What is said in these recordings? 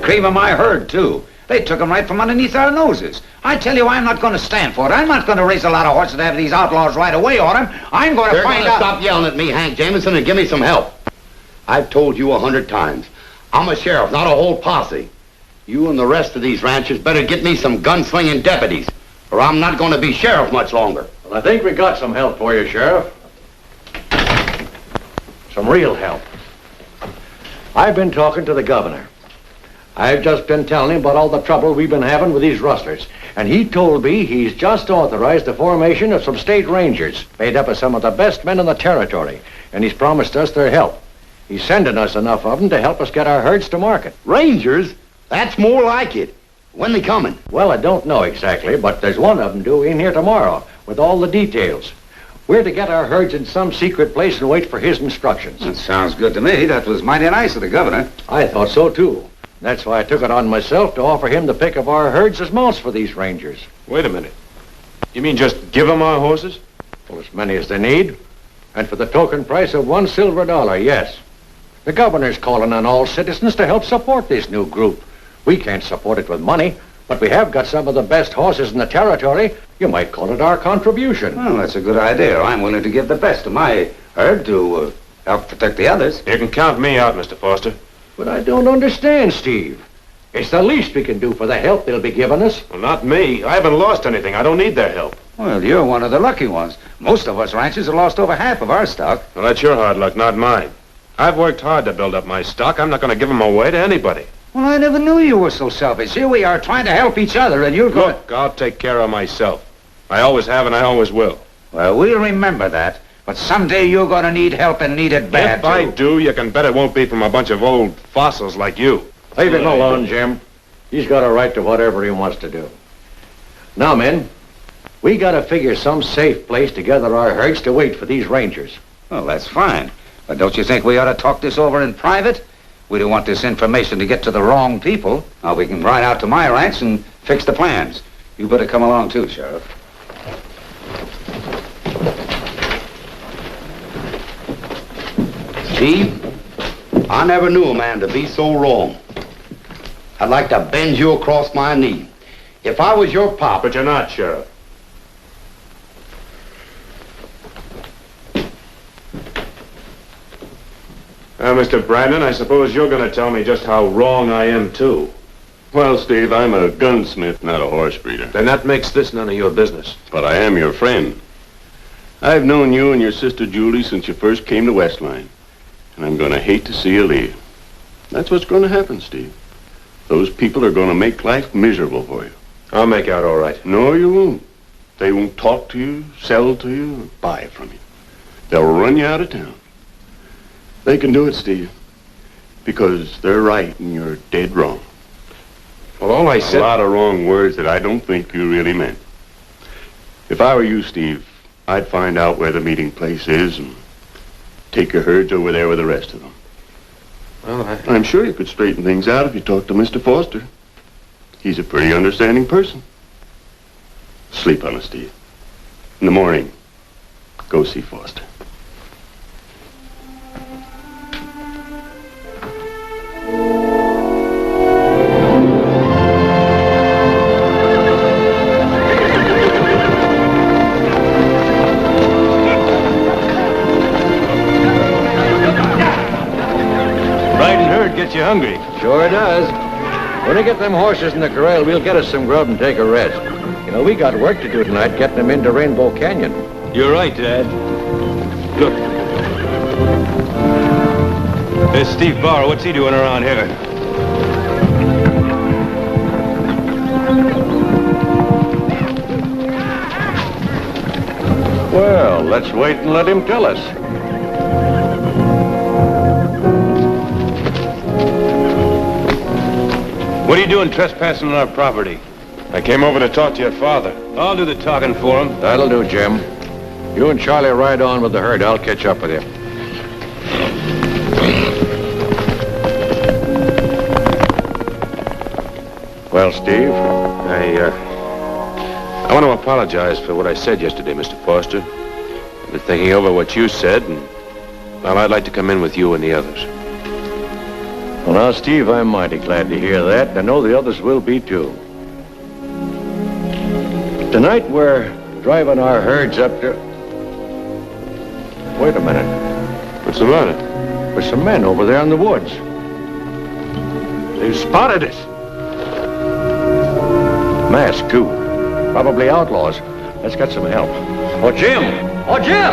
cream of my herd, too. They took them right from underneath our noses. I tell you, I'm not going to stand for it. I'm not going to raise a lot of horses to have these outlaws right away on them. I'm going to find out... Stop yelling at me, Hank Jameson, and give me some help. I've told you 100 times. I'm a sheriff, not a whole posse. You and the rest of these ranchers better get me some gunslinging deputies, or I'm not going to be sheriff much longer. Well, I think we got some help for you, Sheriff. Some real help. I've been talking to the governor. I've just been telling him about all the trouble we've been having with these rustlers. And he told me he's just authorized the formation of some state rangers, made up of some of the best men in the territory. And he's promised us their help. He's sending us enough of them to help us get our herds to market. Rangers? That's more like it. When they coming? Well, I don't know exactly, but there's one of them due in here tomorrow with all the details. We're to get our herds in some secret place and wait for his instructions. That sounds good to me. That was mighty nice of the governor. I thought so, too. That's why I took it on myself to offer him the pick of our herds as mounts for these rangers. Wait a minute. You mean just give them our horses? Well, as many as they need. And for the token price of $1 silver, yes. The governor's calling on all citizens to help support this new group. We can't support it with money, but we have got some of the best horses in the territory. You might call it our contribution. Well, that's a good idea. I'm willing to give the best of my herd to help protect the others. You can count me out, Mr. Foster. But I don't understand, Steve. It's the least we can do for the help they'll be giving us. Well, not me. I haven't lost anything. I don't need their help. Well, you're one of the lucky ones. Most of us ranchers have lost over half of our stock. Well, that's your hard luck, not mine. I've worked hard to build up my stock. I'm not going to give them away to anybody. Well, I never knew you were so selfish. Here we are trying to help each other, and you're going... Look, I'll take care of myself. I always have, and I always will. Well, we'll remember that. But someday you're going to need help and need it bad, If I do, you can bet it won't be from a bunch of old fossils like you. Leave him alone, Jim. He's got a right to whatever he wants to do. Now, men, we got to figure some safe place to gather our herds to wait for these rangers. Well, that's fine. But don't you think we ought to talk this over in private? We don't want this information to get to the wrong people. Now, we can ride out to my ranch and fix the plans. You better come along, too, Sheriff. Steve, I never knew a man to be so wrong. I'd like to bend you across my knee. If I was your pop... But you're not, Sheriff. Mr. Brannon, I suppose you're going to tell me just how wrong I am, too. Well, Steve, I'm a gunsmith, not a horse breeder. Then that makes this none of your business. But I am your friend. I've known you and your sister Julie since you first came to Westline. And I'm going to hate to see you leave. That's what's going to happen, Steve. Those people are going to make life miserable for you. I'll make out all right. No, you won't. They won't talk to you, sell to you, or buy from you. They'll run you out of town. They can do it, Steve, because they're right and you're dead wrong. Well, all I said... A lot of wrong words that I don't think you really meant. If I were you, Steve, I'd find out where the meeting place is and take your herds over there with the rest of them. Well, I'm sure you could straighten things out if you talked to Mr. Foster. He's a pretty understanding person. Sleep on it, Steve. In the morning, go see Foster. Gets you hungry. Sure does. When we get them horses in the corral, we'll get us some grub and take a rest. You know, we got work to do tonight, getting them into Rainbow Canyon. You're right, Dad. Look. There's Steve Barrow. What's he doing around here? Well, let's wait and let him tell us. What are you doing trespassing on our property? I came over to talk to your father. I'll do the talking for him. That'll do, Jim. You and Charlie ride on with the herd. I'll catch up with you. Well, Steve? I want to apologize for what I said yesterday, Mr. Foster. I've been thinking over what you said, and, well, I'd like to come in with you and the others. Well, now, Steve, I'm mighty glad to hear that, and I know the others will be, too. Tonight, we're driving our herds up to... Wait a minute. What's the matter? There's some men over there in the woods. They've spotted us. Masked, too. Probably outlaws. Let's get some help. Oh, Jim! Oh, Jim!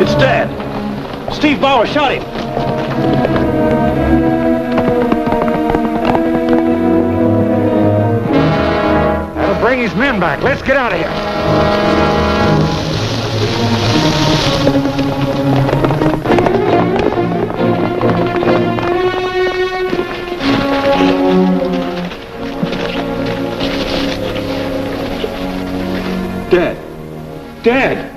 It's Dad. Steve Bauer shot him. That'll bring his men back. Let's get out of here. Dad. Dad.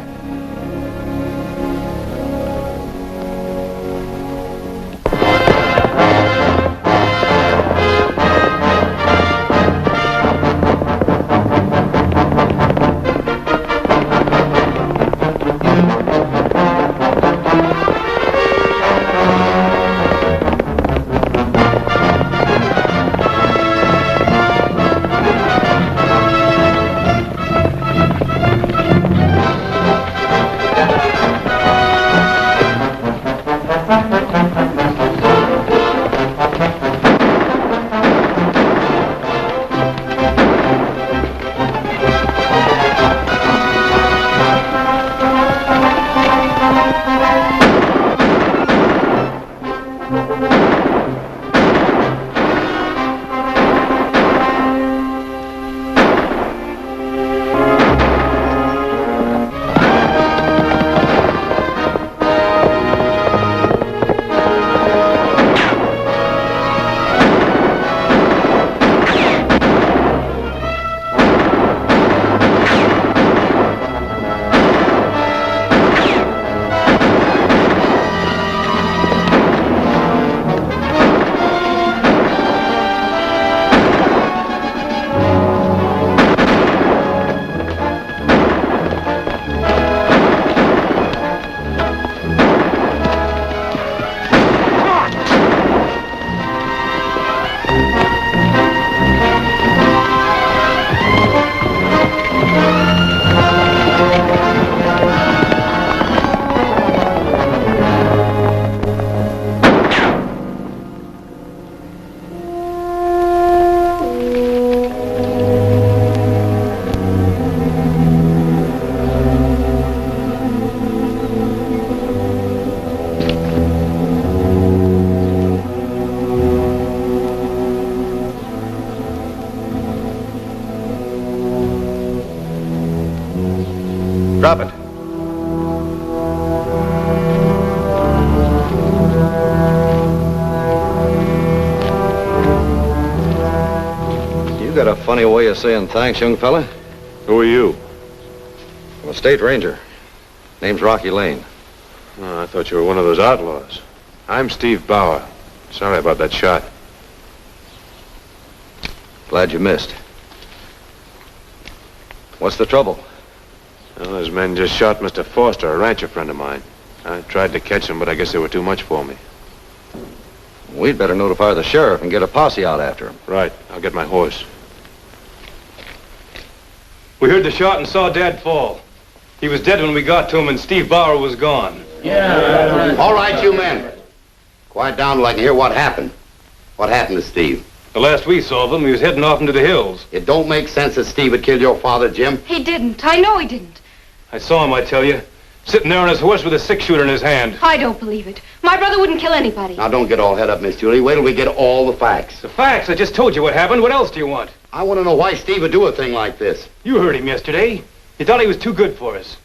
Drop it. You got a funny way of saying thanks, young fella. Who are you? I'm a state ranger. Name's Rocky Lane. Oh, I thought you were one of those outlaws. I'm Steve Bauer. Sorry about that shot. Glad you missed. What's the trouble? Well, those men just shot Mr. Foster, a rancher friend of mine. I tried to catch them, but I guess they were too much for me. We'd better notify the sheriff and get a posse out after him. Right. I'll get my horse. We heard the shot and saw Dad fall. He was dead when we got to him, and Steve Bauer was gone. All right, you men. Quiet down till I can hear what happened. What happened to Steve? The last we saw of him, he was heading off into the hills. It don't make sense that Steve would kill your father, Jim. He didn't. I know he didn't. I saw him, I tell you, sitting there on his horse with a six-shooter in his hand. I don't believe it. My brother wouldn't kill anybody. Now, don't get all head up, Miss Julie. Wait till we get all the facts. The facts? I just told you what happened. What else do you want? I want to know why Steve would do a thing like this. You heard him yesterday. He thought he was too good for us.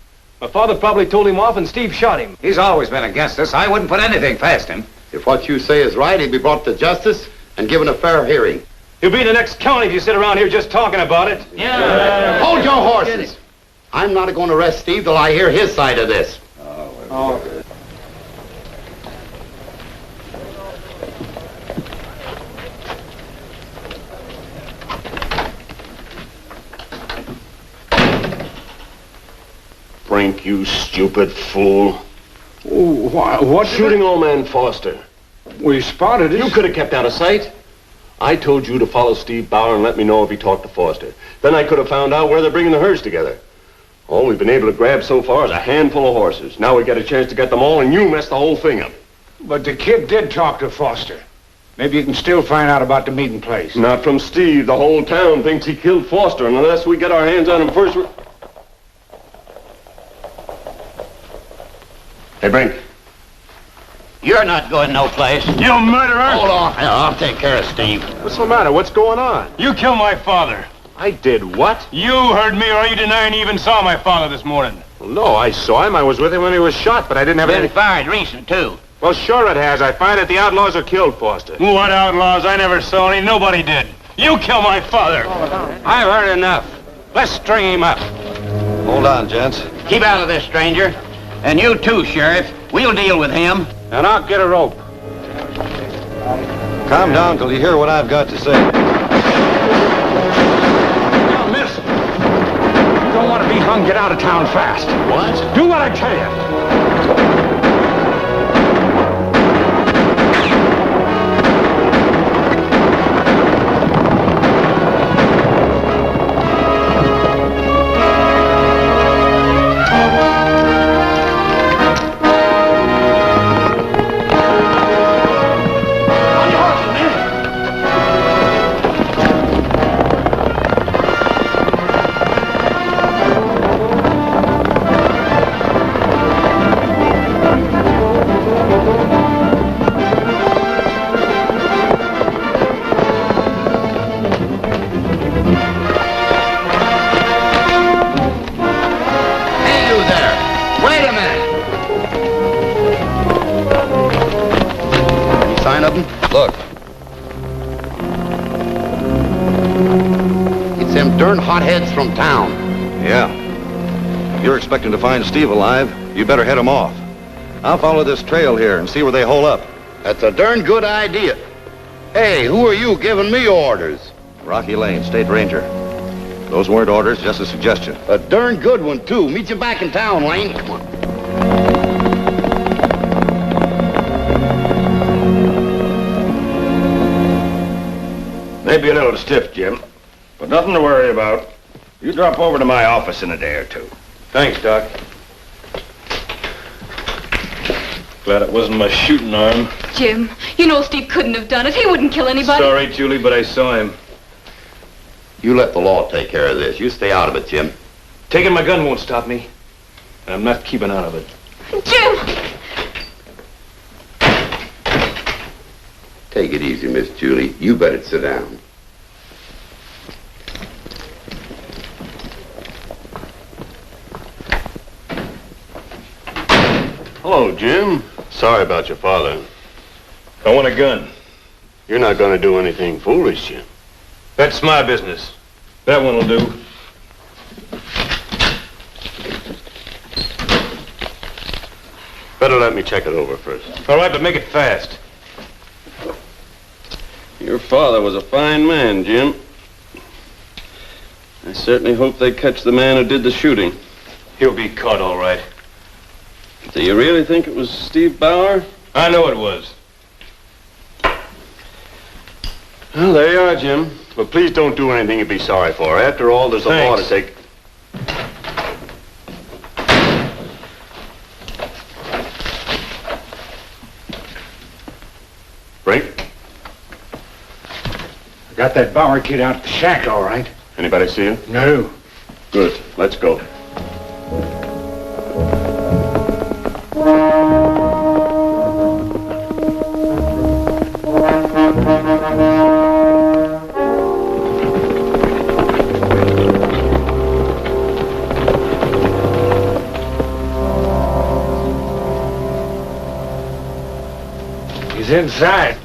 My father probably told him off, and Steve shot him. He's always been against us. I wouldn't put anything past him. If what you say is right, he'd be brought to justice and given a fair hearing. He'll be in the next county if you sit around here just talking about it. Hold your horses. I'm not going to arrest Steve till I hear his side of this. Frank, you stupid fool. Oh, what? Shooting old man Foster. We spotted it. You could have kept out of sight. I told you to follow Steve Bauer and let me know if he talked to Foster. Then I could have found out where they're bringing the herds together. All we've been able to grab so far is a handful of horses. Now we get a chance to get them all, and you messed the whole thing up. But the kid did talk to Foster. Maybe you can still find out about the meeting place. Not from Steve. The whole town thinks he killed Foster, and unless we get our hands on him first... Hey, Brink. You're not going no place. You murderer! Hold on. I'll take care of Steve. What's the matter? What's going on? You killed my father. I did what? You heard me, or are you denying you even saw my father this morning? Well, no, I saw him. I was with him when he was shot, but I didn't have Been any... fired recent, too. Well, sure it has. I find that the outlaws have killed Foster. What outlaws? I never saw any. Nobody did. You killed my father. I've heard enough. Let's string him up. Hold on, gents. Keep out of this, stranger. And you too, Sheriff. We'll deal with him. And I'll get a rope. Calm down till you hear what I've got to say. Now, miss. You don't want to be hung. Get out of town fast. What? Do what I tell you. Look. It's them darn hotheads from town. Yeah. If you're expecting to find Steve alive, you better head him off. I'll follow this trail here and see where they hole up. That's a darn good idea. Hey, who are you giving me orders? Rocky Lane, State Ranger. Those weren't orders, just a suggestion. A darn good one, too. Meet you back in town, Lane. Come on. Maybe a little stiff, Jim, but nothing to worry about. You drop over to my office in a day or two. Thanks, Doc. Glad it wasn't my shooting arm. Jim, you know Steve couldn't have done it. He wouldn't kill anybody. Sorry, Julie, but I saw him. You let the law take care of this. You stay out of it, Jim. Taking my gun won't stop me. And I'm not keeping out of it. Jim! Take it easy, Miss Julie. You better sit down. Hello, Jim. Sorry about your father. I want a gun. You're not going to do anything foolish, Jim. That's my business. That one will do. Better let me check it over first. All right, but make it fast. Your father was a fine man, Jim. I certainly hope they catch the man who did the shooting. He'll be caught, all right. Do you really think it was Steve Bauer? I know it was. Well, there you are, Jim. But please don't do anything you'd be sorry for. After all, there's a law to take... Brink? I got that Bauer kid out at the shack, all right. Anybody see him? No. Good. Let's go. He's inside.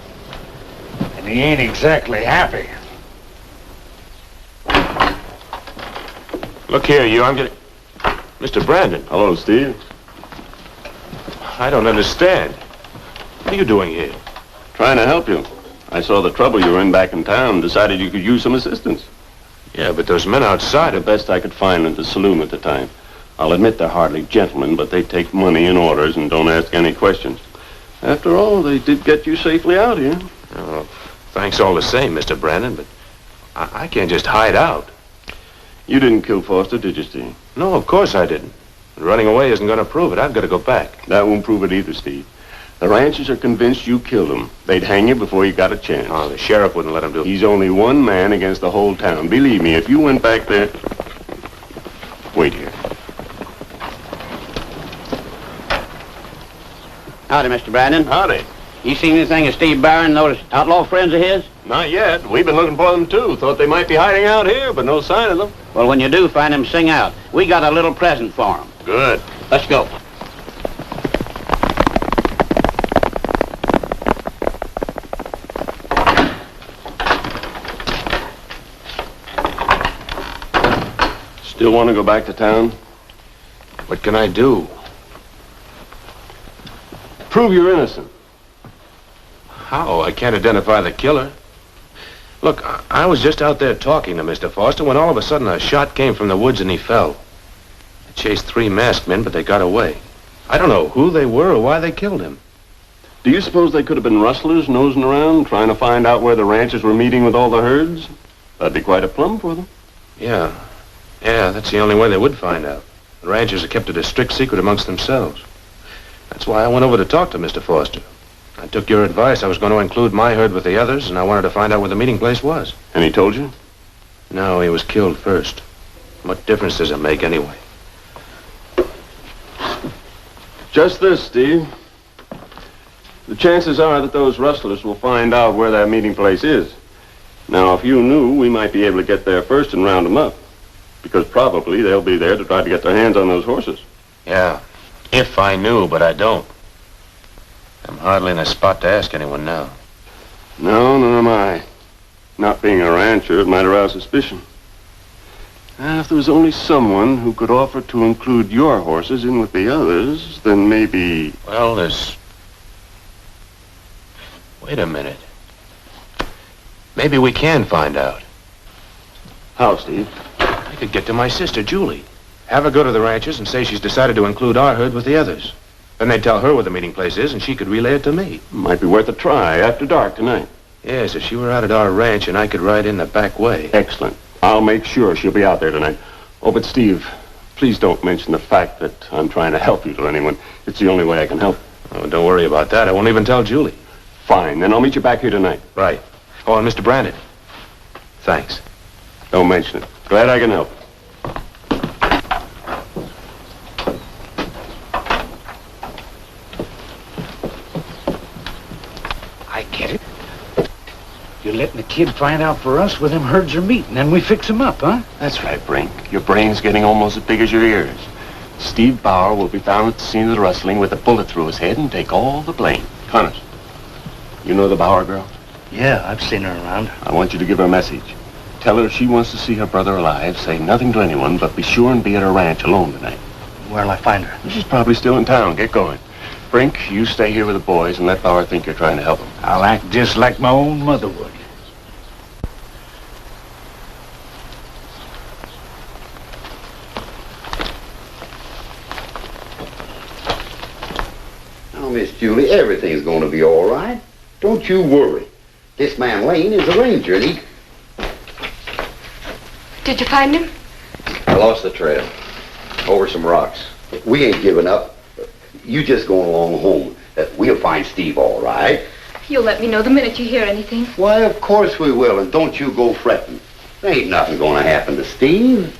And he ain't exactly happy. Look here, you. I'm getting... Mr. Brannon. Hello, Steve. I don't understand. What are you doing here? Trying to help you. I saw the trouble you were in back in town and decided you could use some assistance. Yeah, but those men outside The are... best I could find in the saloon at the time. I'll admit they're hardly gentlemen, but they take money and orders and don't ask any questions. After all, they did get you safely out here. Oh, thanks all the same, Mr. Brannon, but I can't just hide out. You didn't kill Foster, did you, Steve? No, of course I didn't. Running away isn't going to prove it. I've got to go back. That won't prove it either, Steve. The ranchers are convinced you killed him. They'd hang you before you got a chance. Oh, the sheriff wouldn't let him do it. He's only one man against the whole town. Believe me, if you went back there... Wait here. Howdy, Mr. Brannon. Howdy. You seen anything of Steve Barron and those outlaw friends of his? Not yet. We've been looking for them, too. Thought they might be hiding out here, but no sign of them. Well, when you do find them, sing out. We got a little present for them. Good. Let's go. Still want to go back to town? What can I do? Prove you're innocent. How? I can't identify the killer. Look, I was just out there talking to Mr. Foster when all of a sudden a shot came from the woods and he fell. I chased 3 masked men, but they got away. I don't know who they were or why they killed him. Do you suppose they could have been rustlers nosing around, trying to find out where the ranchers were meeting with all the herds? That'd be quite a plum for them. Yeah, that's the only way they would find out. The ranchers have kept it a strict secret amongst themselves. That's why I went over to talk to Mr. Foster. I took your advice. I was going to include my herd with the others, and I wanted to find out where the meeting place was. And he told you? No, he was killed first. What difference does it make anyway? Just this, Steve. The chances are that those rustlers will find out where that meeting place is. Now, if you knew, we might be able to get there first and round them up. Because probably they'll be there to try to get their hands on those horses. Yeah, if I knew, but I don't. I'm hardly in a spot to ask anyone now. No, nor am I. Not being a rancher, it might arouse suspicion. If there was only someone who could offer to include your horses in with the others, then maybe... Well, there's... Wait a minute. Maybe we can find out. How, Steve? I could get to my sister, Julie. Have her go to the ranchers and say she's decided to include our herd with the others. Then they'd tell her where the meeting place is, and she could relay it to me. Might be worth a try after dark tonight. Yes, if she were out at our ranch and I could ride in the back way. Excellent. I'll make sure she'll be out there tonight. Oh, but Steve, please don't mention the fact that I'm trying to help you to anyone. It's the only way I can help. Oh, don't worry about that. I won't even tell Julie. Fine, then I'll meet you back here tonight. Right. Oh, and Mr. Brannon. Thanks. Don't mention it. Glad I can help. I get it. You're letting the kid find out for us where them herds are meeting, then we fix them up, huh? That's right, Brink. Your brain's getting almost as big as your ears. Steve Bauer will be found at the scene of the rustling with a bullet through his head and take all the blame. Honest. You know the Bauer girl? Yeah, I've seen her around. I want you to give her a message. Tell her if she wants to see her brother alive, say nothing to anyone, but be sure and be at her ranch alone tonight. Where'll I find her? She's probably still in town. Get going. Brink, you stay here with the boys and let Bauer think you're trying to help him. I'll act just like my own mother would. Now, Miss Julie, everything's going to be all right. Don't you worry. This man Lane is a ranger, and he... Did you find him? I lost the trail. Over some rocks. We ain't giving up. You just going along home. We'll find Steve all right. You'll let me know the minute you hear anything. Why, of course we will, and don't you go fretting. There ain't nothing going to happen to Steve.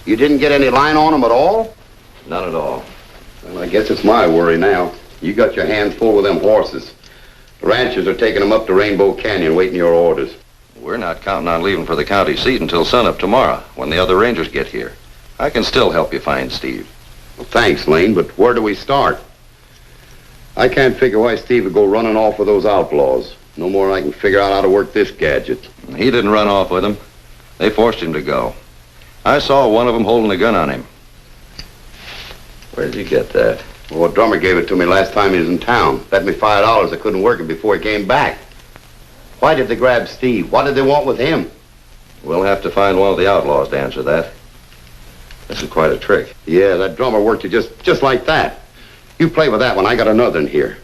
You didn't get any line on him at all? None at all. Well, I guess it's my worry now. You got your hands full with them horses. The ranchers are taking them up to Rainbow Canyon, waiting your orders. We're not counting on leaving for the county seat until sunup tomorrow, when the other rangers get here. I can still help you find Steve. Well, thanks, Lane, but where do we start? I can't figure why Steve would go running off with those outlaws. No more than I can figure out how to work this gadget. He didn't run off with them. They forced him to go. I saw one of them holding a gun on him. Where did you get that? Well, a drummer gave it to me last time he was in town. Bet me $5 I couldn't work it before he came back. Why did they grab Steve? What did they want with him? We'll have to find one of the outlaws to answer that. This is quite a trick. Yeah, that drummer worked it just like that. You play with that one. I got another in here.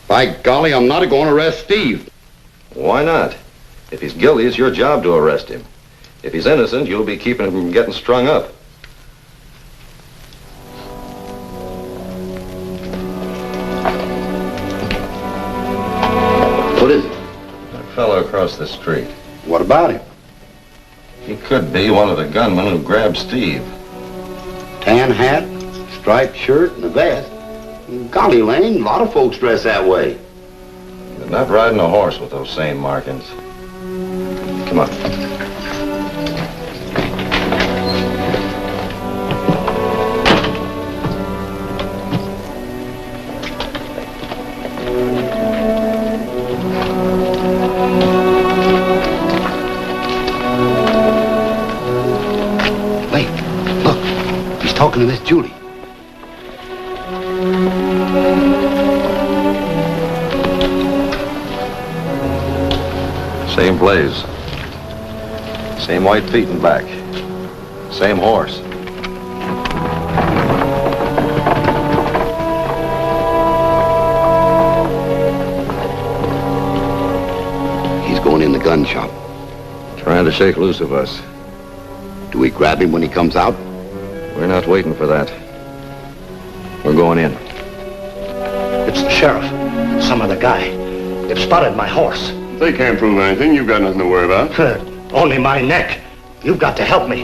By golly, I'm not going to arrest Steve. Why not? If he's guilty, it's your job to arrest him. If he's innocent, you'll be keeping him from getting strung up. What is it? That fellow across the street. What about him? He could be one of the gunmen who grabbed Steve. Tan hat, striped shirt, and a vest. Golly, Lane, a lot of folks dress that way. They're not riding a horse with those same markings. Come on. Wait, look. He's talking to Miss Julie. Same blaze. Same white feet and back. Same horse. He's going in the gun shop. Trying to shake loose of us. Do we grab him when he comes out? We're not waiting for that. We're going in. It's the sheriff. Some other guy. They've spotted my horse. They can't prove anything. You've got nothing to worry about. Only my neck. You've got to help me.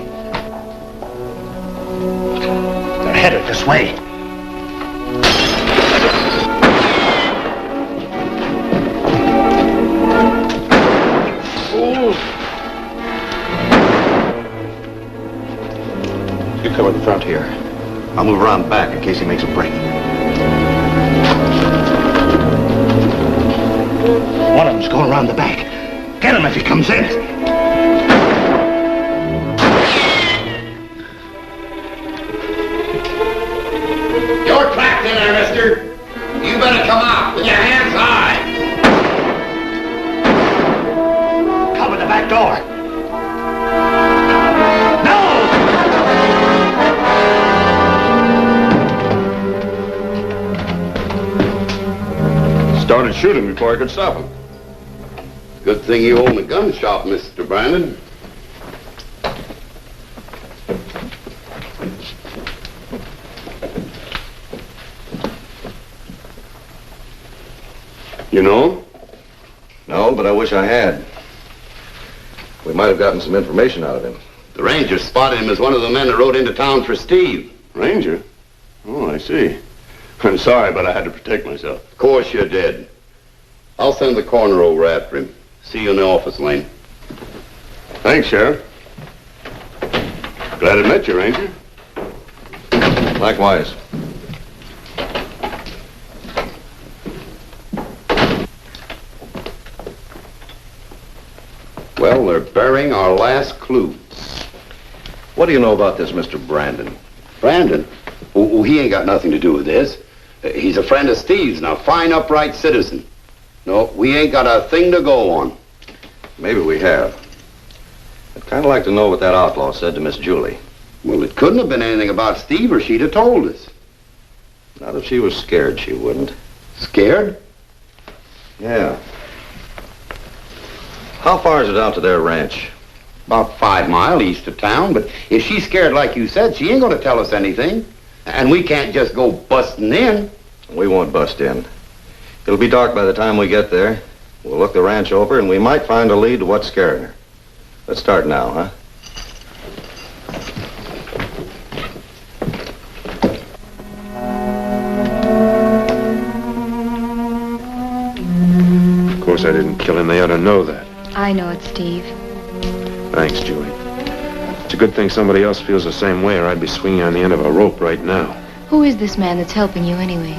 They're headed this way. You cover the front here. I'll move around back in case he makes a break. One of them's going around the back. Get him if he comes in. You're trapped in there, mister. You better come out with your hands high. Cover the back door. Started shooting before I could stop him. Good thing you own a gun shop, Mr. Brannon. You know? No, but I wish I had. We might have gotten some information out of him. The ranger spotted him as one of the men that rode into town for Steve. Ranger? Oh, I see. I'm sorry, but I had to protect myself. Of course you did. I'll send the coroner over after him. See you in the office, Lane. Thanks, Sheriff. Glad I met you, Ranger. Likewise. Well, they're burying our last clue. What do you know about this Mr. Brannon? Brandon? Oh, he ain't got nothing to do with this. He's a friend of Steve's and a fine, upright citizen. No, we ain't got a thing to go on. Maybe we have. I'd kind of like to know what that outlaw said to Miss Julie. Well, it couldn't have been anything about Steve or she'd have told us. Not if she was scared, she wouldn't. Scared? Yeah. How far is it out to their ranch? About 5 miles east of town, but if she's scared like you said, she ain't gonna tell us anything. And we can't just go busting in. We won't bust in. It'll be dark by the time we get there. We'll look the ranch over and we might find a lead to what's scaring her. Let's start now, huh? Of course I didn't kill him. They ought to know that. I know it, Steve. Thanks, Julie. It's a good thing somebody else feels the same way, or I'd be swinging on the end of a rope right now. Who is this man that's helping you anyway?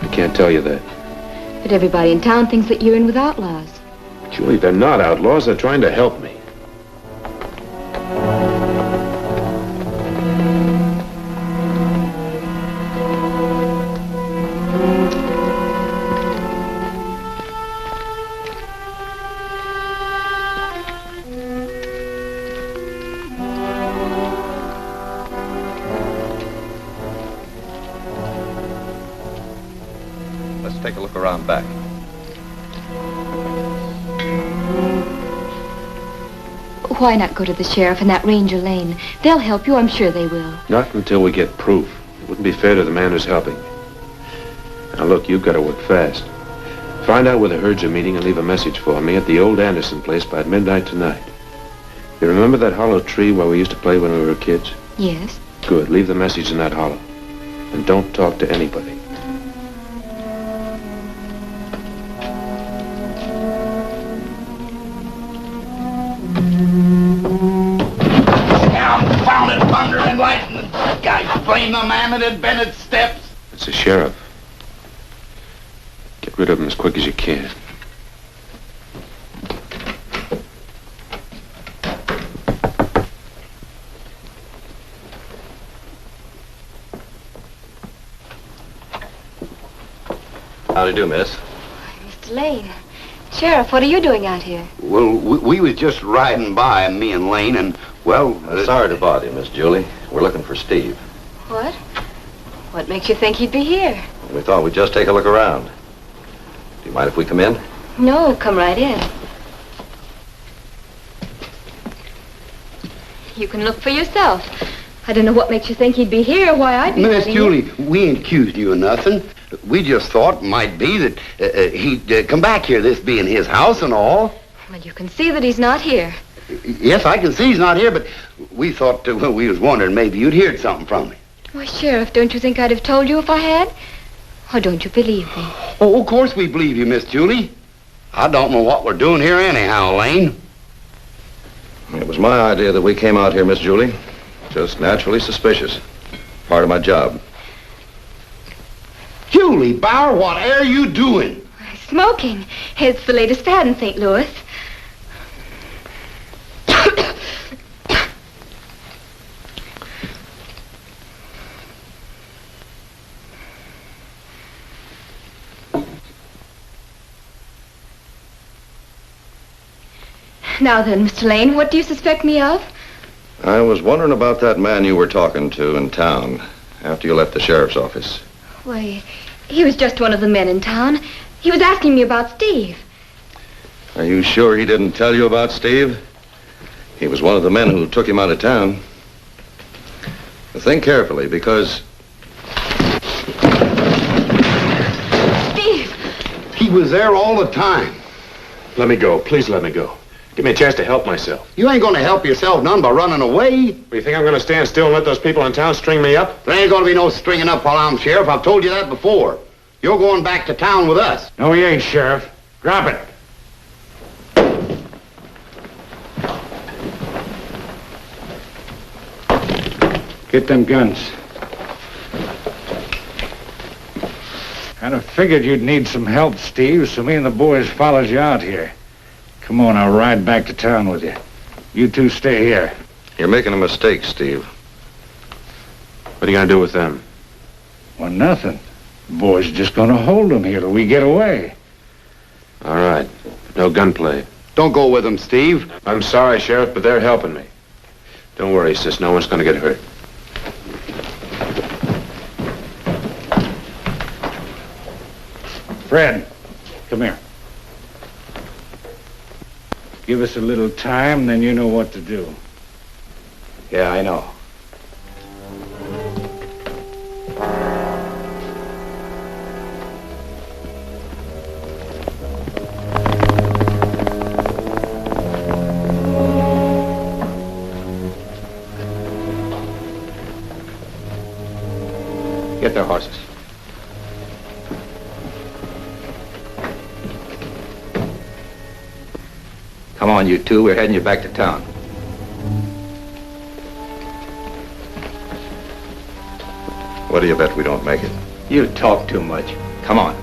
I can't tell you that. But everybody in town thinks that you're in with outlaws. Julie, they're not outlaws. They're trying to help me. take a look around back. Why not go to the sheriff and that Ranger Lane? They'll help you, I'm sure they will. Not until we get proof. It wouldn't be fair to the man who's helping. Now, look, you've got to work fast. Find out where the herds are meeting and leave a message for me at the old Anderson place by midnight tonight. You remember that hollow tree where we used to play when we were kids? Yes. Good. Leave the message in that hollow. And don't talk to anybody. Confounded thunder and lightning. Guys, blame the man that had Bennett's steps. It's the sheriff. Get rid of him as quick as you can. How do you do, miss? Mr. Lane. Sheriff, what are you doing out here? Well, we was just riding by, me and Lane, and, well... Sorry to bother you, Miss Julie. We're looking for Steve. What? What makes you think he'd be here? We thought we'd just take a look around. Do you mind if we come in? No, come right in. You can look for yourself. I don't know what makes you think he'd be here, why I'd be Miss hiding Julie, here. we ain't accused you of nothing. We just thought it might be that he'd come back here, this being his house and all. Well, you can see that he's not here. Yes, I can see he's not here, but we thought, well, we was wondering maybe you'd heard something from him. Why, Sheriff, don't you think I'd have told you if I had? Or don't you believe me? Oh, of course we believe you, Miss Julie. I don't know what we're doing here anyhow, Lane. It was my idea that we came out here, Miss Julie. Just naturally suspicious. Part of my job. Julie Bauer, what are you doing? Smoking. It's the latest fad in St. Louis. Now then, Mr. Lane, what do you suspect me of? I was wondering about that man you were talking to in town after you left the sheriff's office. Why, he was just one of the men in town. He was asking me about Steve. Are you sure he didn't tell you about Steve? He was one of the men who took him out of town. Think carefully, because... Steve! He was there all the time. Let me go. Please let me go. Give me a chance to help myself. You ain't gonna help yourself none by running away. Do you think I'm going to stand still and let those people in town string me up? There ain't gonna be no stringing up while I'm sheriff. I've told you that before. You're going back to town with us. No, he ain't, Sheriff. Drop it. Get them guns. Kind of figured you'd need some help, Steve, so me and the boys followed you out here. Come on, I'll ride back to town with you. You two stay here. You're making a mistake, Steve. What are you going to do with them? Well, nothing. The boys are just going to hold them here till we get away. All right. No gunplay. Don't go with them, Steve. I'm sorry, Sheriff, but they're helping me. Don't worry, sis. No one's going to get hurt. Fred, come here. Give us a little time, then you know what to do. Yeah, I know. Get their horses. Come on, you two. We're heading you back to town. What do you bet we don't make it? You talk too much. Come on.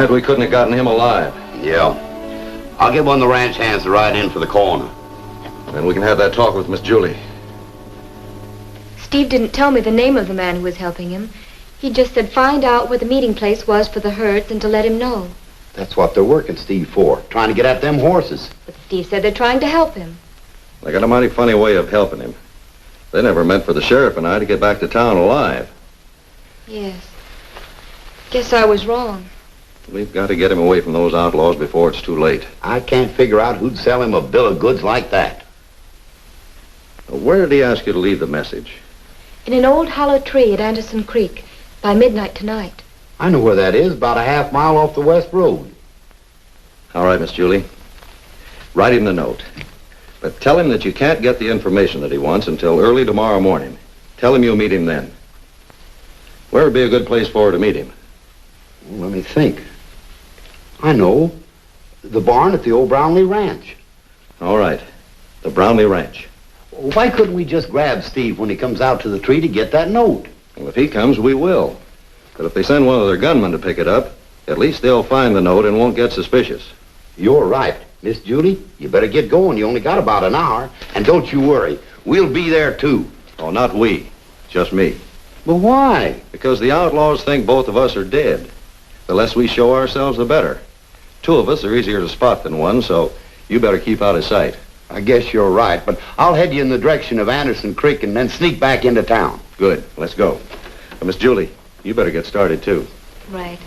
bad we couldn't have gotten him alive. Yeah. I'll get one of the ranch hands to ride in for the coroner. Then we can have that talk with Miss Julie. Steve didn't tell me the name of the man who was helping him. He just said find out where the meeting place was for the herds and to let him know. That's what they're working Steve for, trying to get at them horses. But Steve said they're trying to help him. They got a mighty funny way of helping him. They never meant for the sheriff and I to get back to town alive. Yes. Guess I was wrong. We've got to get him away from those outlaws before it's too late. I can't figure out who'd sell him a bill of goods like that. Where did he ask you to leave the message? In an old hollow tree at Anderson Creek by midnight tonight. I know where that is, about a half mile off the west road. All right, Miss Julie. Write him the note. But tell him that you can't get the information that he wants until early tomorrow morning. Tell him you'll meet him then. Where would be a good place for her to meet him? Well, let me think. I know. The barn at the old Brownlee Ranch. All right. The Brownlee Ranch. Why couldn't we just grab Steve when he comes out to the tree to get that note? Well, if he comes, we will. But if they send one of their gunmen to pick it up, at least they'll find the note and won't get suspicious. You're right. Miss Julie, you better get going. You only got about an hour. And don't you worry. We'll be there, too. Oh, not we. Just me. But why? Because the outlaws think both of us are dead. The less we show ourselves, the better. Two of us are easier to spot than one, so you better keep out of sight. I guess you're right, but I'll head you in the direction of Anderson Creek and then sneak back into town. Good. Let's go. Miss Julie, you better get started, too. Right.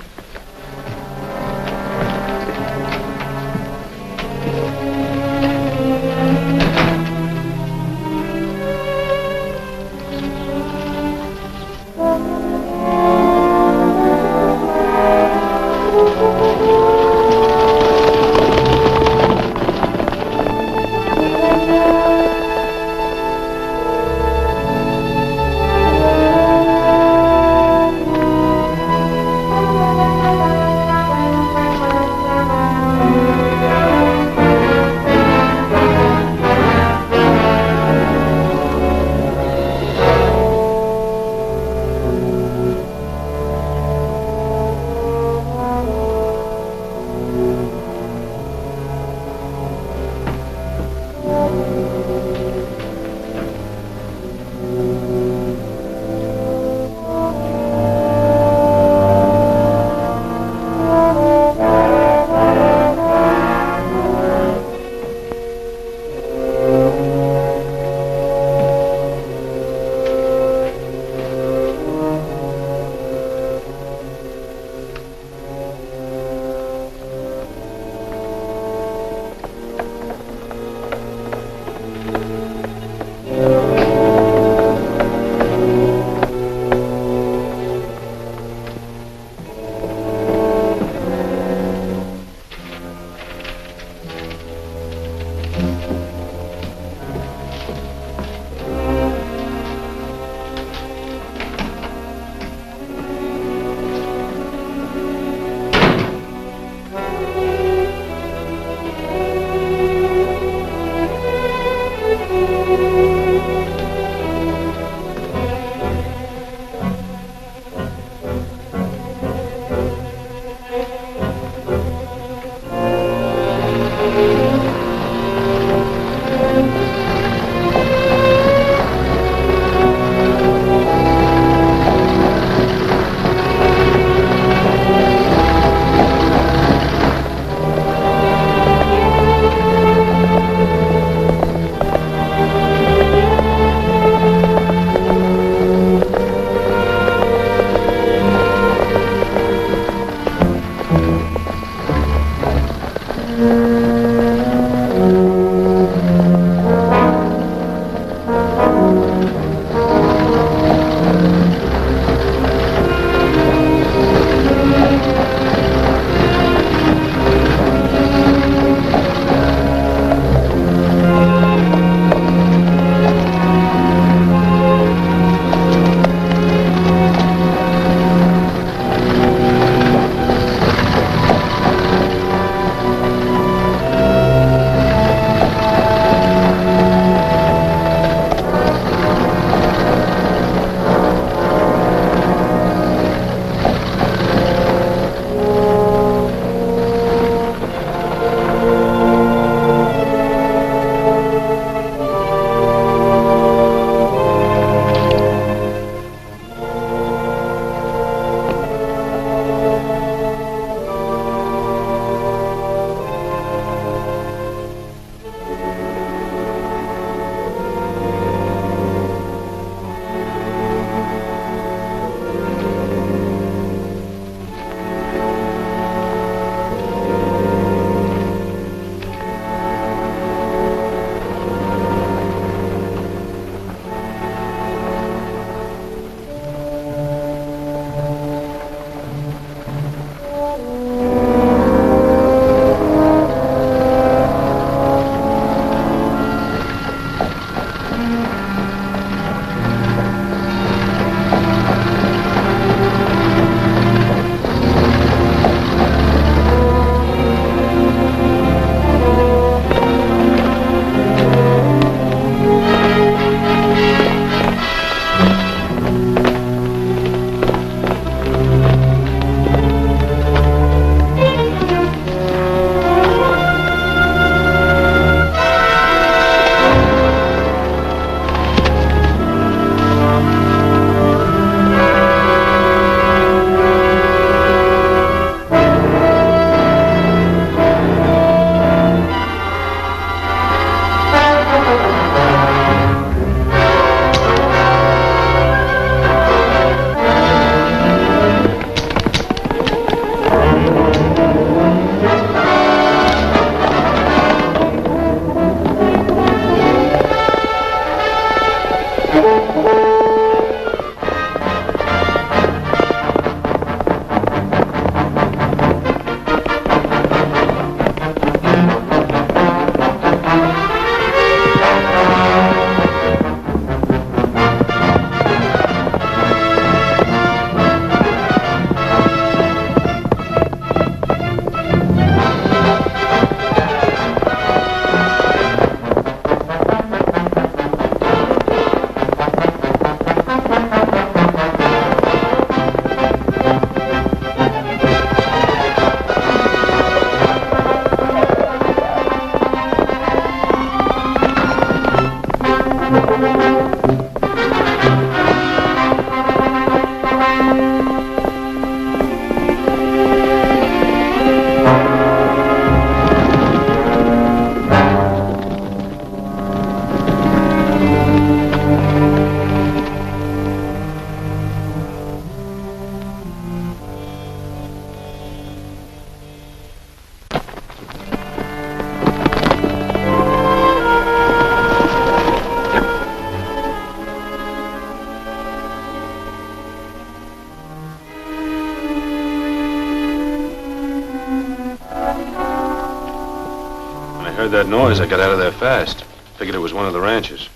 that noise, I got out of there fast. Figured it was one of the ranchers.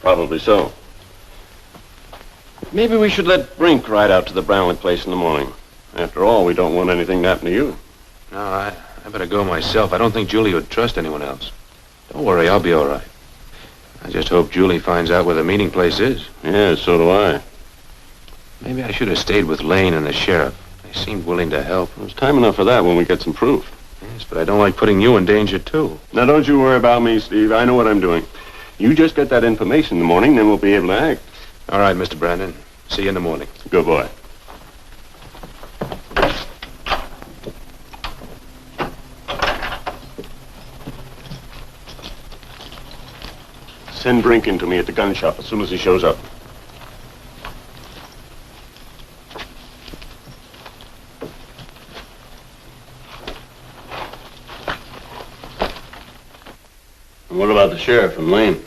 Probably so. Maybe we should let Brink ride out to the Brownlee place in the morning. After all, we don't want anything to happen to you. No, I better go myself. I don't think Julie would trust anyone else. Don't worry, I'll be all right. I just hope Julie finds out where the meeting place is. Yeah, so do I. Maybe I should have stayed with Lane and the sheriff. They seemed willing to help. There's time enough for that when we get some proof. Yes, but I don't like putting you in danger, too. Now, don't you worry about me, Steve. I know what I'm doing. You just get that information in the morning, then we'll be able to act. All right, Mr. Brannon. See you in the morning. Good boy. Send Brink in to me at the gun shop as soon as he shows up. And what about the sheriff and Lane?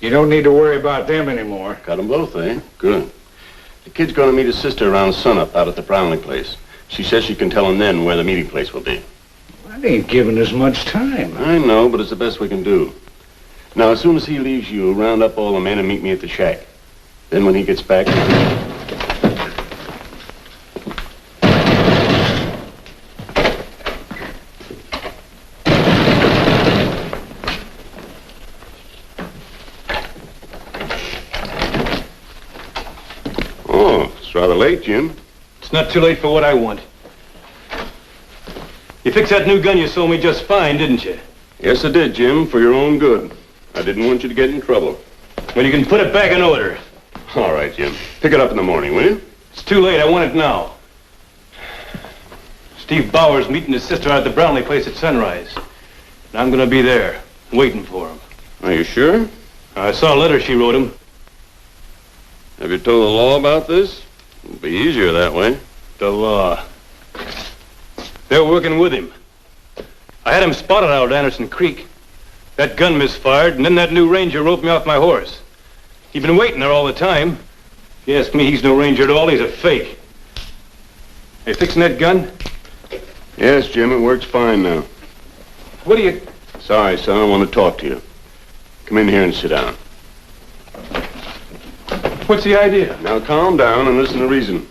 You don't need to worry about them anymore. Got them both, eh? Good. The kid's going to meet his sister around sunup out at the Brownlee place. She says she can tell him then where the meeting place will be. That ain't giving us much time. I know, but it's the best we can do. Now, as soon as he leaves you, round up all the men and meet me at the shack. Then when he gets back... Oh, it's rather late, Jim. It's not too late for what I want. You fixed that new gun you sold me just fine, didn't you? Yes, I did, Jim, for your own good. I didn't want you to get in trouble. Well, you can put it back in order. All right, Jim. Pick it up in the morning, will you? It's too late. I want it now. Steve Bauer's meeting his sister out at the Brownlee place at sunrise. And I'm going to be there, waiting for him. Are you sure? I saw a letter she wrote him. Have you told the law about this? It'll be easier that way. The law. They're working with him. I had him spotted out at Anderson Creek. That gun misfired, and then that new ranger roped me off my horse. He'd been waiting there all the time. If you ask me, he's no ranger at all. He's a fake. Are you fixing that gun? Yes, Jim, it works fine now. What do you... Sorry, son, I want to talk to you. Come in here and sit down. What's the idea? Now calm down and listen to reason.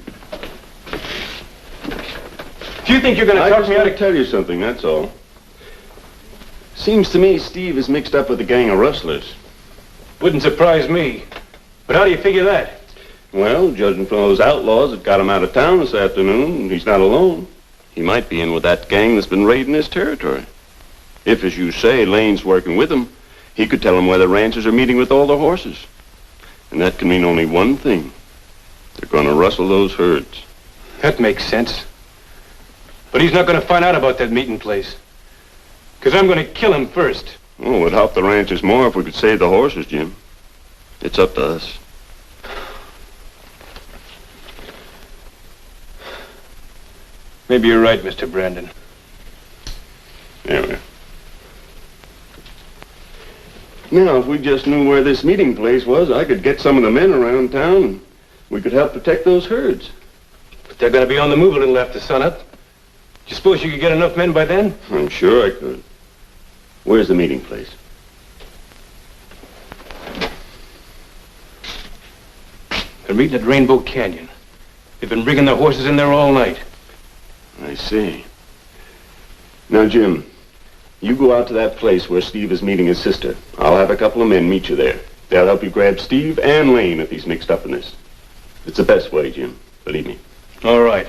Do you think you're going to talk me out of... I tell you something, that's all. Seems to me Steve is mixed up with a gang of rustlers. Wouldn't surprise me. But how do you figure that? Well, judging from those outlaws that got him out of town this afternoon, he's not alone. He might be in with that gang that's been raiding his territory. If, as you say, Lane's working with him, he could tell him where the ranchers are meeting with all the horses. And that can mean only one thing. They're going to rustle those herds. That makes sense. But he's not going to find out about that meeting place. Because I'm going to kill him first. Oh, it'd help the ranchers more if we could save the horses, Jim. It's up to us. Maybe you're right, Mr. Brannon. Anyway. Now, if we just knew where this meeting place was, I could get some of the men around town, and we could help protect those herds. But they're going to be on the move a little after sunup. Do you suppose you could get enough men by then? I'm sure I could. Where's the meeting place? They're meeting at Rainbow Canyon. They've been bringing their horses in there all night. I see. Now, Jim, you go out to that place where Steve is meeting his sister. I'll have a couple of men meet you there. They'll help you grab Steve and Lane if he's mixed up in this. It's the best way, Jim. Believe me. All right.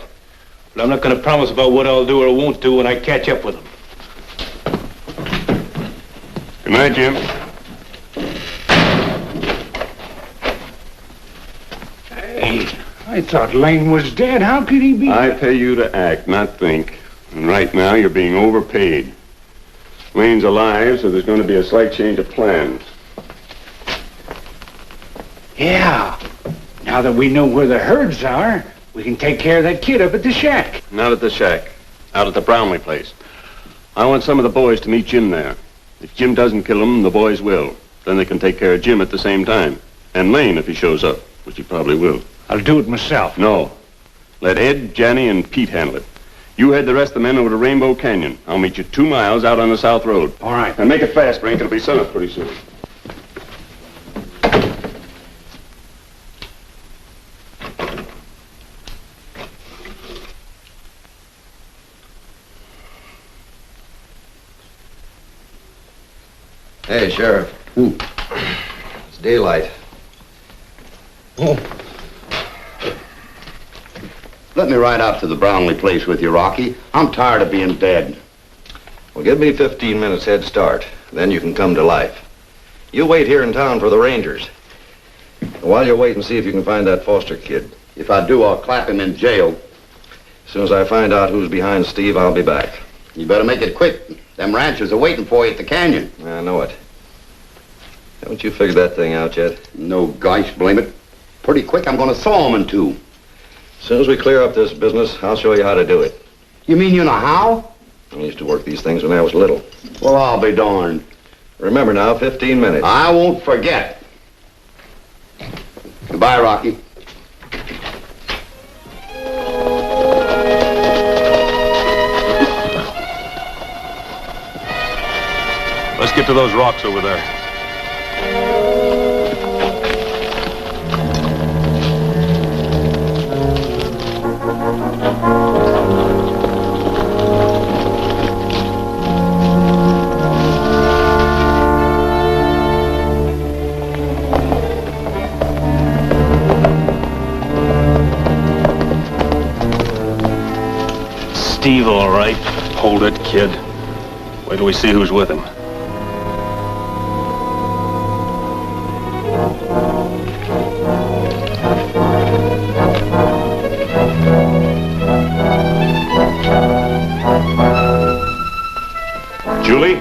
But I'm not going to promise about what I'll do or won't do when I catch up with them. Good night, Jim. Hey, I thought Lane was dead. How could he be? I pay you to act, not think. And right now, you're being overpaid. Lane's alive, so there's going to be a slight change of plans. Yeah. Now that we know where the herds are, we can take care of that kid up at the shack. Not at the shack. Out at the Brownlee place. I want some of the boys to meet Jim there. If Jim doesn't kill him, the boys will. Then they can take care of Jim at the same time. And Lane if he shows up, which he probably will. I'll do it myself. No. Let Ed, Janny, and Pete handle it. You head the rest of the men over to Rainbow Canyon. I'll meet you 2 miles out on the South Road. All right. And make it fast, Brink. It'll be sunup pretty soon. Hey, Sheriff. Who? It's daylight. Oh. Let me ride out to the Brownlee place with you, Rocky. I'm tired of being dead. Well, give me 15 minutes head start. Then you can come to life. You wait here in town for the Rangers. While you're waiting, see if you can find that Foster kid. If I do, I'll clap him in jail. As soon as I find out who's behind Steve, I'll be back. You better make it quick. Them ranchers are waiting for you at the canyon. I know it. Haven't you figured that thing out yet? No, gosh, blame it. Pretty quick, I'm going to saw them in two. As soon as we clear up this business, I'll show you how to do it. You mean you know how? I used to work these things when I was little. Well, I'll be darned. Remember now, 15 minutes. I won't forget. Goodbye, Rocky. Let's get to those rocks over there. Steve, all right. Hold it, kid. Wait till we see who's with him. Julie?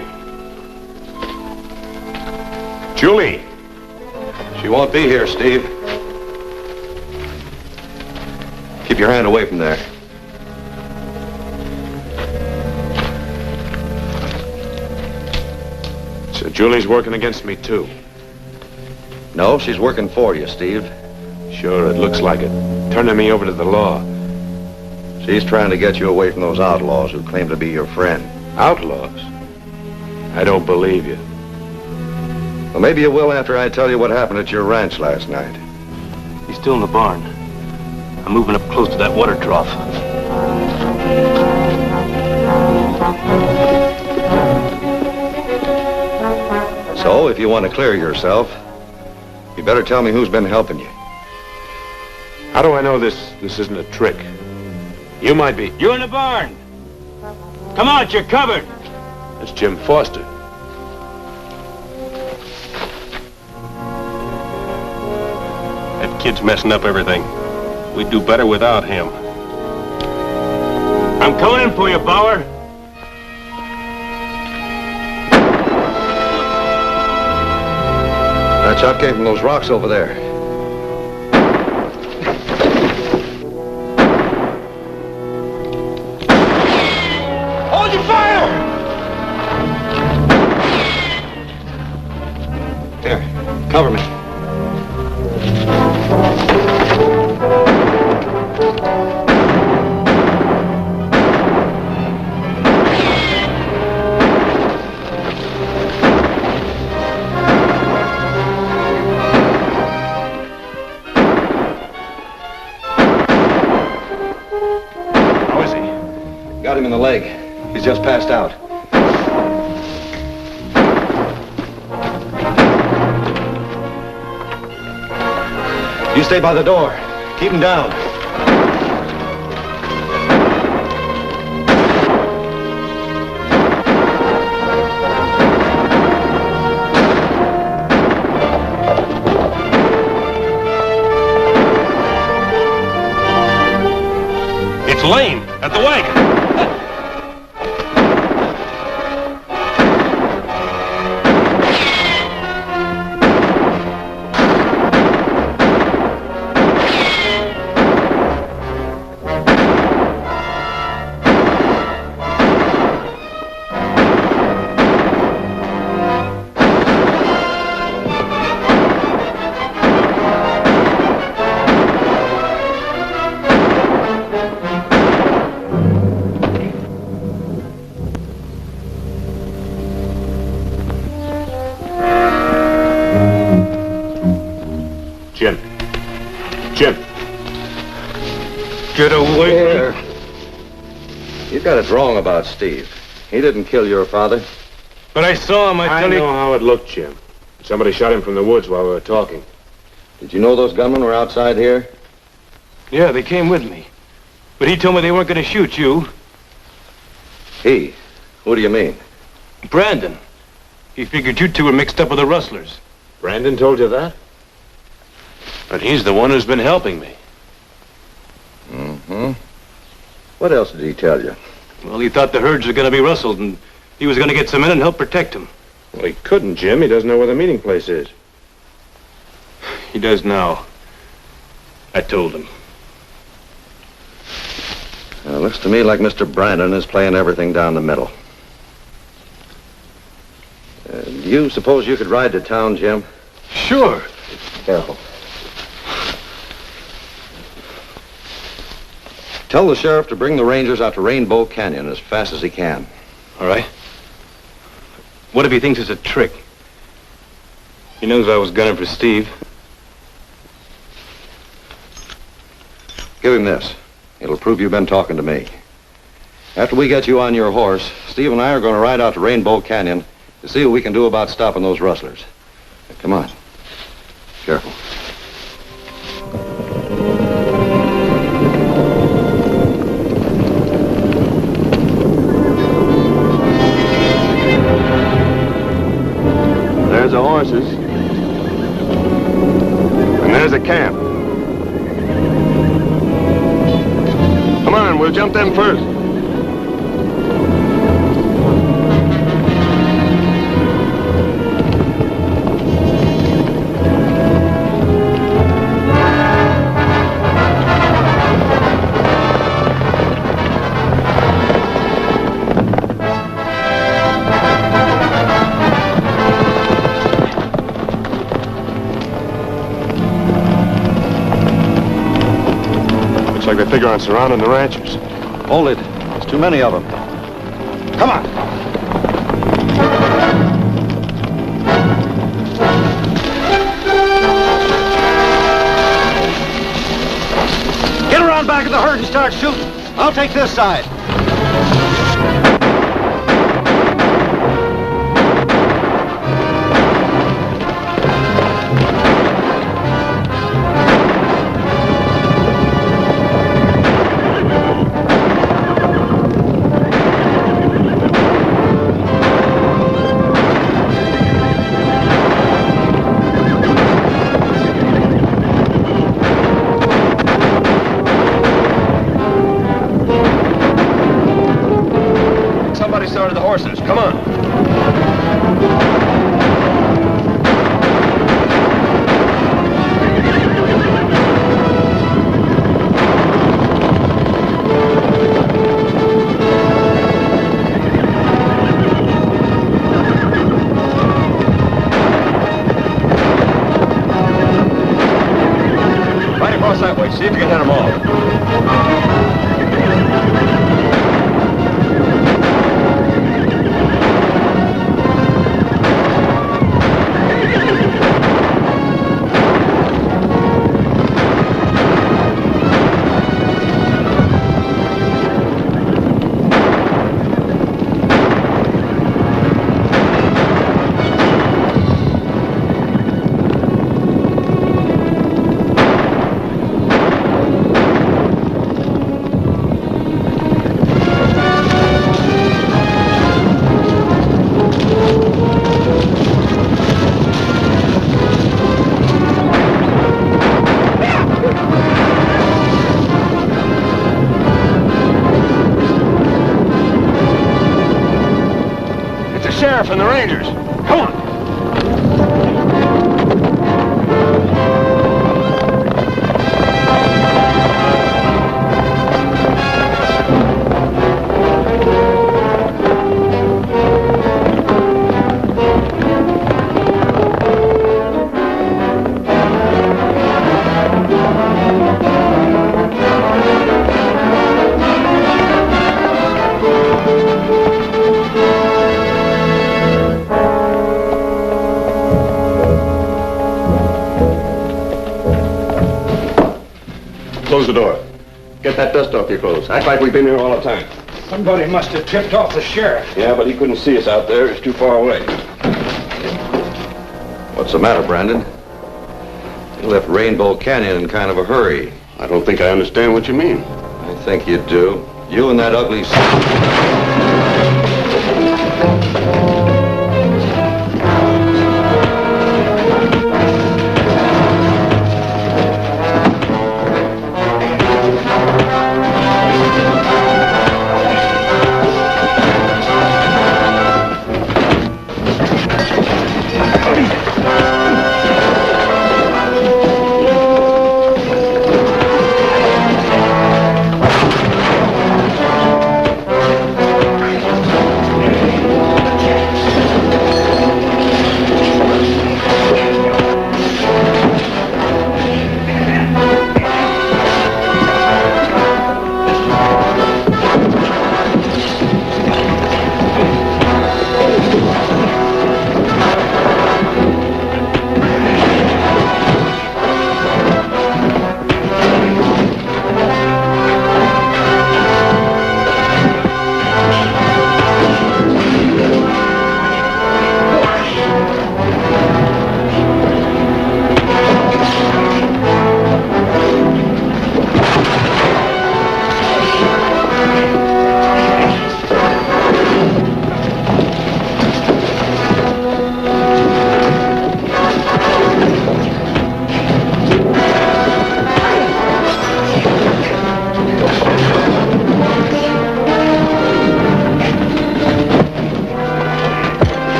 Julie! She won't be here, Steve. Keep your hand away from there. So Julie's working against me, too. No, she's working for you, Steve. Sure, it looks like it. Turning me over to the law. She's trying to get you away from those outlaws who claim to be your friend. Outlaws? I don't believe you. Well, maybe you will after I tell you what happened at your ranch last night. He's still in the barn. I'm moving up close to that water trough. So, if you want to clear yourself, you better tell me who's been helping you. How do I know this isn't a trick? You might be... You're in the barn! Come out, you're covered! That's Jim Foster. That kid's messing up everything. We'd do better without him. I'm coming in for you, Bauer. That shot came from those rocks over there. Hold your fire! Here, cover me. Got him in the leg. He's just passed out. You stay by the door. Keep him down. It's Lane at the wagon. Jim. Jim. Get away. Here. You got it wrong about Steve. He didn't kill your father. But I saw him, I know how it looked, Jim. Somebody shot him from the woods while we were talking. Did you know those gunmen were outside here? Yeah, they came with me. But he told me they weren't going to shoot you. He? Who do you mean? Brannon. He figured you two were mixed up with the rustlers. Brannon told you that? But he's the one who's been helping me. Mm-hmm. What else did he tell you? Well, he thought the herds were going to be rustled, and he was going to get some in and help protect them. Well, he couldn't, Jim. He doesn't know where the meeting place is. He does now. I told him. Looks to me like Mr. Brannon is playing everything down the middle. Do you suppose you could ride to town, Jim? Sure. Careful. Tell the sheriff to bring the Rangers out to Rainbow Canyon as fast as he can. All right. What if he thinks it's a trick? He knows I was gunning for Steve. Give him this. It'll prove you've been talking to me. After we get you on your horse, Steve and I are going to ride out to Rainbow Canyon to see what we can do about stopping those rustlers. Now, come on. Careful. There's the horses. And there's the camp. Come on, we'll jump them first. Like they figure on surrounding the ranchers. Hold it. There's too many of them. Come on. Get around back of the herd and start shooting. I'll take this side. Come on. Right across that way. See if you can hit them all. Sheriff and the Rangers. Come on. Close the door. Get that dust off your clothes. Act like we've been here all the time. Somebody must have tipped off the sheriff. Yeah, but he couldn't see us out there. It's too far away. What's the matter, Brandon? You left Rainbow Canyon in kind of a hurry. I don't think I understand what you mean. I think you do. You and that ugly...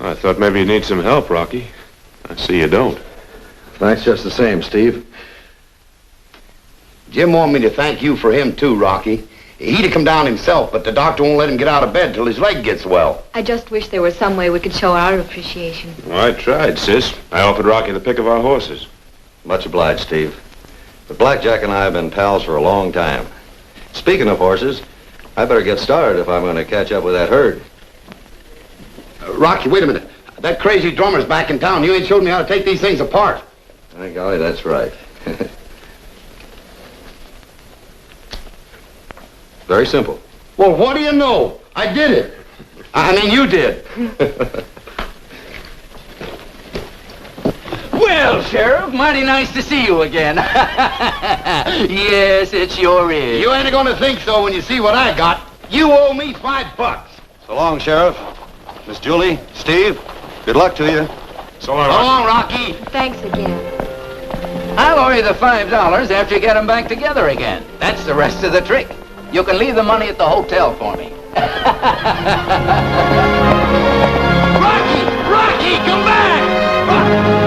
I thought maybe you need some help, Rocky. I see you don't. Thanks just the same, Steve. Jim wanted me to thank you for him, too, Rocky. He'd have come down himself, but the doctor won't let him get out of bed till his leg gets well. I just wish there was some way we could show our appreciation. Well, I tried, sis. I offered Rocky the pick of our horses. Much obliged, Steve. But Blackjack and I have been pals for a long time. Speaking of horses, I better get started if I'm going to catch up with that herd. Rocky, wait a minute. That crazy drummer's back in town. You ain't showed me how to take these things apart. By golly, that's right. Very simple. Well, what do you know? I did it. I mean, you did. Well, Sheriff, mighty nice to see you again. Yes, it sure is. You ain't gonna think so when you see what I got. You owe me $5. So long, Sheriff. Miss Julie, Steve, good luck to you. So long, So long, Rocky. Thanks again. I'll owe you the $5 after you get them back together again. That's the rest of the trick. You can leave the money at the hotel for me. Rocky! Rocky, come back!